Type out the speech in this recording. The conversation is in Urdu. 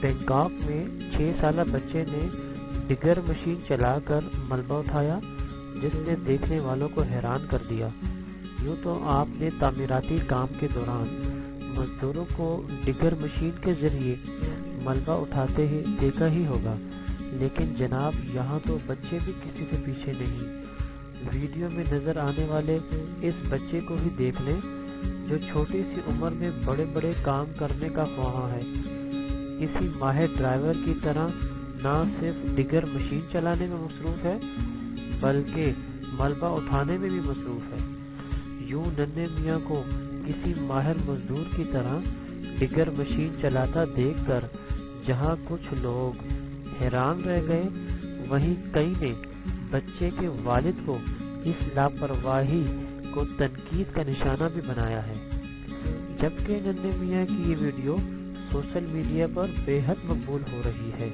بینکاک میں 6 سالہ بچے نے ڈگر مشین چلا کر ملبہ اٹھایا جس نے دیکھنے والوں کو حیران کر دیا۔ یوں تو آپ نے تعمیراتی کام کے دوران مزدوروں کو ڈگر مشین کے ذریعے ملبہ اٹھاتے ہی دیکھا ہی ہوگا، لیکن جناب یہاں تو بچے بھی کسی سے پیچھے نہیں۔ ویڈیو میں نظر آنے والے اس بچے کو ہی دیکھ لیں جو چھوٹی سی عمر میں بڑے بڑے کام کرنے کا خواہاں ہے۔ کسی ماہر ڈرائیور کی طرح نہ صرف ڈگر مشین چلانے میں مصروف ہے بلکہ ملبہ اٹھانے میں بھی مصروف ہے۔ یوں ننھے میاں کو کسی ماہر مزدور کی طرح ڈگر مشین چلاتا دیکھ کر جہاں کچھ لوگ حیران رہ گئے، وہیں کئی نے بچے کے والد کو اس لاپرواہی کو تنقید کا نشانہ بھی بنایا ہے، جبکہ ننھے میاں کی یہ ویڈیو سوشل میڈیا پر بے حد مقبول ہو رہی ہے۔